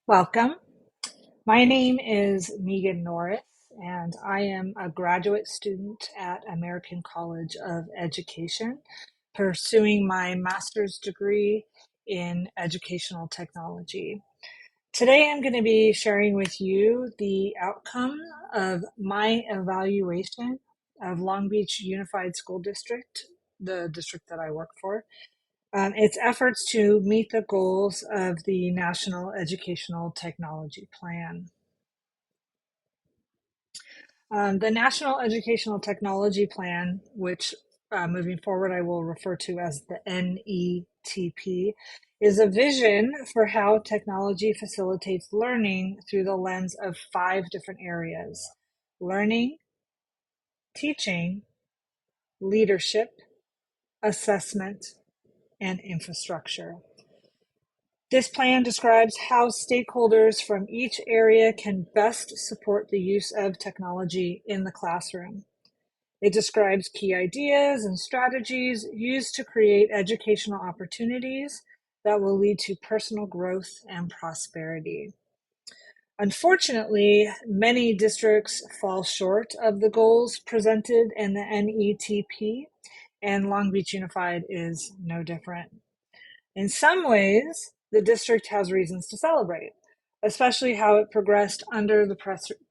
Welcome. My name is Megan Norris, and I am a graduate student at American College of Education, pursuing my master's degree in educational technology. Today, I'm going to be sharing with you the outcome of my evaluation of Long Beach Unified School District, the district that I work for, its efforts to meet the goals of the National Educational Technology Plan. The National Educational Technology Plan, which moving forward I will refer to as the NETP, is a vision for how technology facilitates learning through the lens of five different areas: learning, teaching, leadership, assessment, and infrastructure. This plan describes how stakeholders from each area can best support the use of technology in the classroom. It describes key ideas and strategies used to create educational opportunities that will lead to personal growth and prosperity. Unfortunately, many districts fall short of the goals presented in the NETP, and Long Beach Unified is no different. In some ways, the district has reasons to celebrate, especially how it progressed under the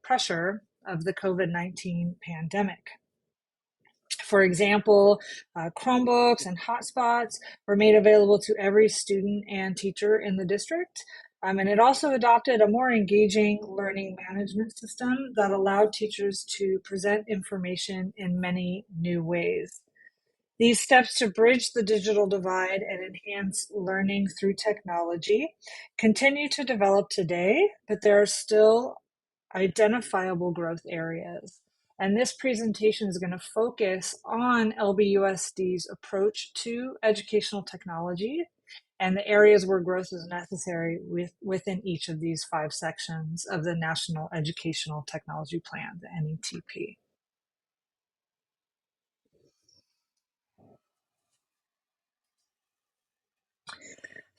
pressure of the COVID-19 pandemic. For example, Chromebooks and hotspots were made available to every student and teacher in the district. And it also adopted a more engaging learning management system that allowed teachers to present information in many new ways. These steps to bridge the digital divide and enhance learning through technology continue to develop today, but there are still identifiable growth areas. And this presentation is going to focus on LBUSD's approach to educational technology and the areas where growth is necessary within each of these five sections of the National Educational Technology Plan, the NETP.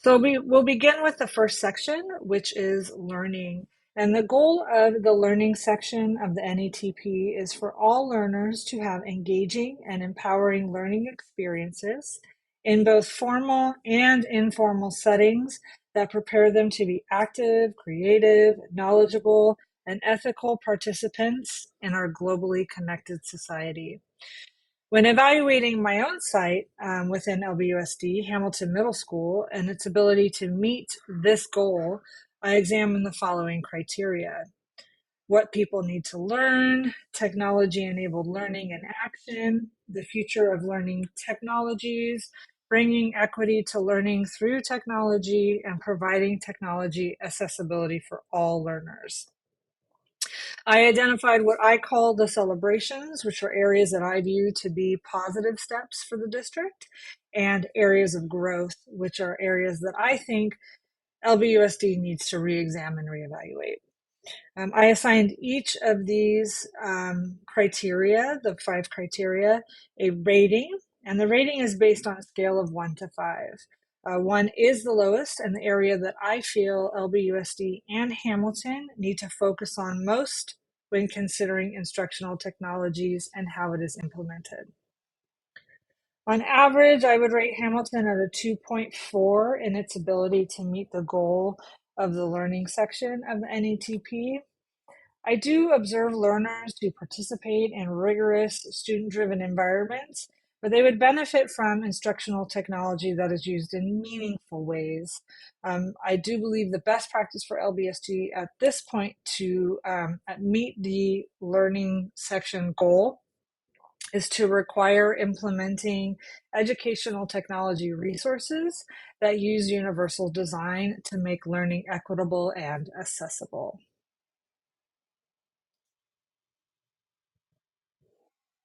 So we will begin with the first section, which is learning. And the goal of the learning section of the NETP is for all learners to have engaging and empowering learning experiences in both formal and informal settings that prepare them to be active, creative, knowledgeable, and ethical participants in our globally connected society. When evaluating my own site within LBUSD, Hamilton Middle School, and its ability to meet this goal, I examined the following criteria: what people need to learn, technology-enabled learning and action, the future of learning technologies, bringing equity to learning through technology, and providing technology accessibility for all learners. I identified what I call the celebrations, which are areas that I view to be positive steps for the district, and areas of growth, which are areas that I think LBUSD needs to re-examine, reevaluate. I assigned each of these criteria, the five criteria, a rating, and the rating is based on a scale of 1 to 5. One is the lowest, and the area that I feel LBUSD and Hamilton need to focus on most when considering instructional technologies and how it is implemented. On average, I would rate Hamilton at a 2.4 in its ability to meet the goal of the learning section of the NETP. I do observe learners who participate in rigorous student-driven environments, but they would benefit from instructional technology that is used in meaningful ways. I do believe the best practice for LBSD at this point to meet the learning section goal is to require implementing educational technology resources that use universal design to make learning equitable and accessible.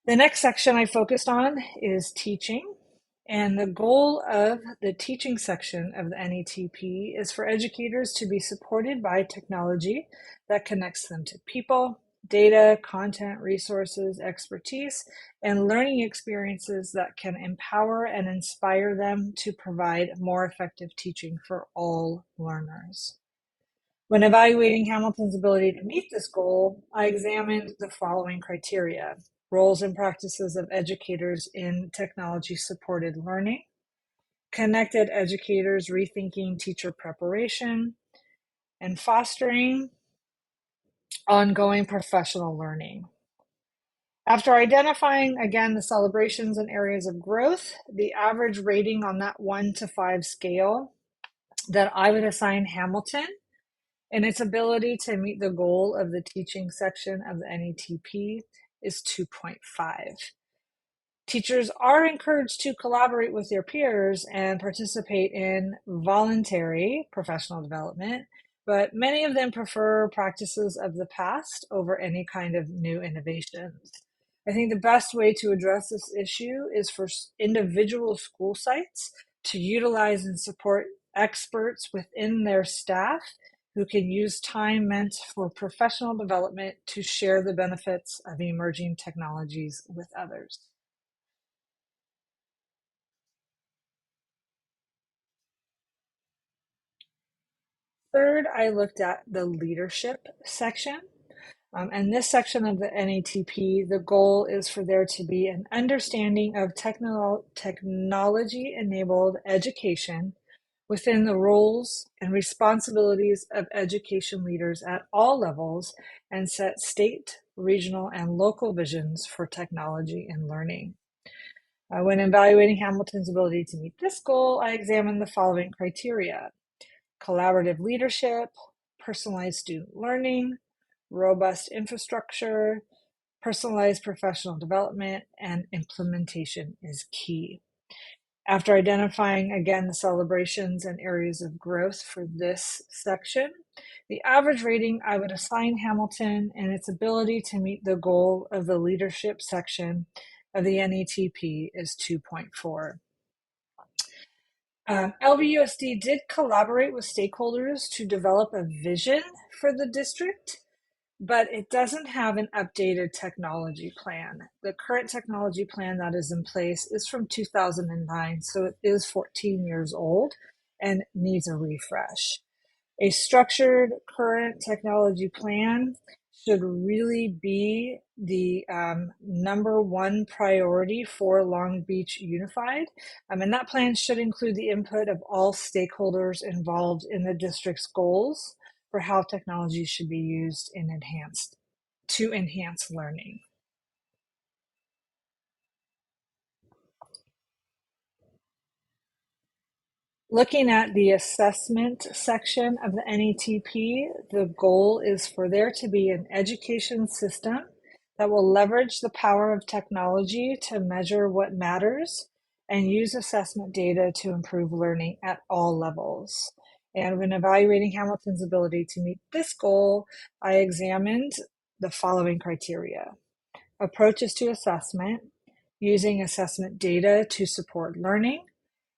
The next section I focused on is teaching. And the goal of the teaching section of the NETP is for educators to be supported by technology that connects them to people, data, content, resources, expertise, and learning experiences that can empower and inspire them to provide more effective teaching for all learners. When evaluating Hamilton's ability to meet this goal, I examined the following criteria: roles and practices of educators in technology-supported learning, connected educators rethinking teacher preparation, and fostering ongoing professional learning. After identifying, again, the celebrations and areas of growth, the average rating on that 1 to 5 scale that I would assign Hamilton in its ability to meet the goal of the teaching section of the NETP is 2.5. Teachers are encouraged to collaborate with their peers and participate in voluntary professional development, but many of them prefer practices of the past over any kind of new innovations. I think the best way to address this issue is for individual school sites to utilize and support experts within their staff who can use time meant for professional development to share the benefits of emerging technologies with others. Third, I looked at the leadership section. And this section of the NATP, the goal is for there to be an understanding of technology-enabled education within the roles and responsibilities of education leaders at all levels and set state, regional, and local visions for technology and learning. When evaluating Hamilton's ability to meet this goal, I examined the following criteria: collaborative leadership, personalized student learning, robust infrastructure, personalized professional development, and implementation is key. After identifying, again, the celebrations and areas of growth for this section, the average rating I would assign Hamilton and its ability to meet the goal of the leadership section of the NETP is 2.4. LBUSD did collaborate with stakeholders to develop a vision for the district, but it doesn't have an updated technology plan. The current technology plan that is in place is from 2009, so it is 14 years old and needs a refresh. A structured current technology plan should really be the number one priority for Long Beach Unified. And that plan should include the input of all stakeholders involved in the district's goals for how technology should be used to enhance learning. Looking at the assessment section of the NETP, the goal is for there to be an education system that will leverage the power of technology to measure what matters and use assessment data to improve learning at all levels. And when evaluating Hamilton's ability to meet this goal, I examined the following criteria: approaches to assessment, using assessment data to support learning,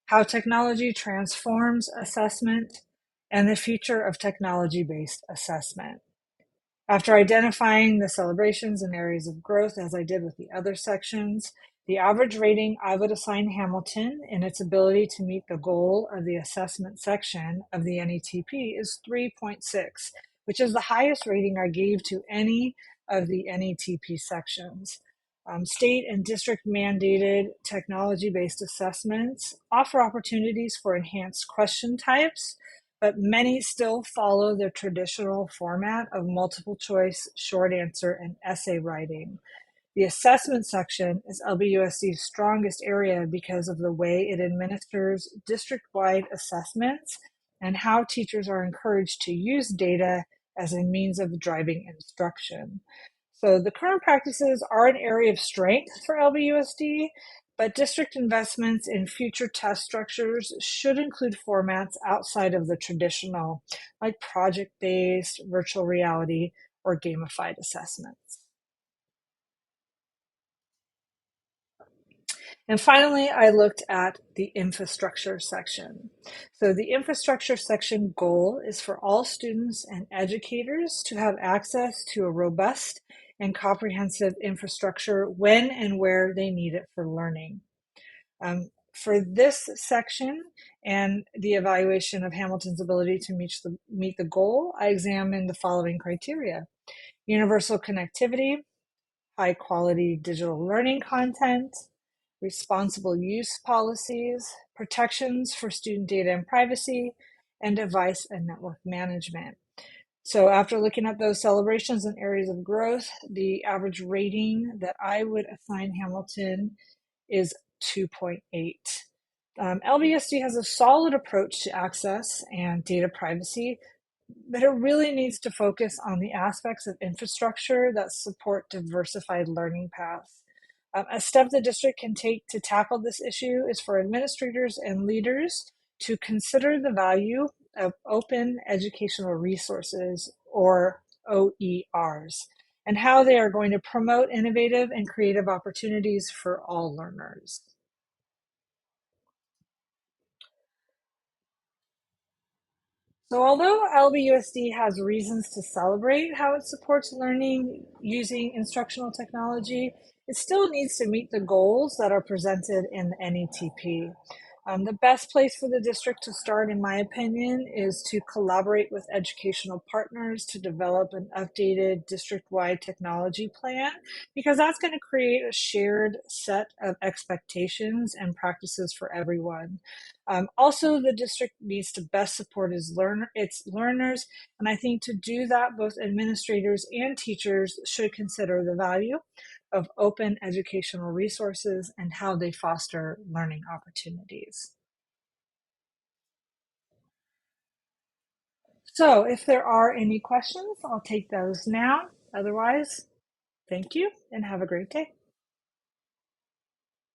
how technology transforms assessment, and the future of technology-based assessment. After identifying the celebrations and areas of growth, as I did with the other sections, the average rating I would assign Hamilton in its ability to meet the goal of the assessment section of the NETP is 3.6, which is the highest rating I gave to any of the NETP sections. State and district mandated technology-based assessments offer opportunities for enhanced question types, but many still follow the traditional format of multiple choice, short answer, and essay writing. The assessment section is LBUSD's strongest area because of the way it administers district-wide assessments and how teachers are encouraged to use data as a means of driving instruction. So the current practices are an area of strength for LBUSD, but district investments in future test structures should include formats outside of the traditional, like project-based, virtual reality, or gamified assessments. And finally, I looked at the infrastructure section. So the infrastructure section goal is for all students and educators to have access to a robust and comprehensive infrastructure when and where they need it for learning. For this section and the evaluation of Hamilton's ability to meet the goal, I examined the following criteria: universal connectivity, high quality digital learning content, responsible use policies, protections for student data and privacy, and device and network management. So after looking at those celebrations and areas of growth, the average rating that I would assign Hamilton is 2.8. LBSD has a solid approach to access and data privacy, but it really needs to focus on the aspects of infrastructure that support diversified learning paths. A step the district can take to tackle this issue is for administrators and leaders to consider the value of open educational resources, or OERs, and how they are going to promote innovative and creative opportunities for all learners. So although LBUSD has reasons to celebrate how it supports learning using instructional technology, it still needs to meet the goals that are presented in the NETP. The best place for the district to start, in my opinion, is to collaborate with educational partners to develop an updated district-wide technology plan, because that's going to create a shared set of expectations and practices for everyone. Also, the district needs to best support its learners, and I think to do that, both administrators and teachers should consider the value of open educational resources and how they foster learning opportunities. So if there are any questions, I'll take those now. Otherwise, thank you and have a great day.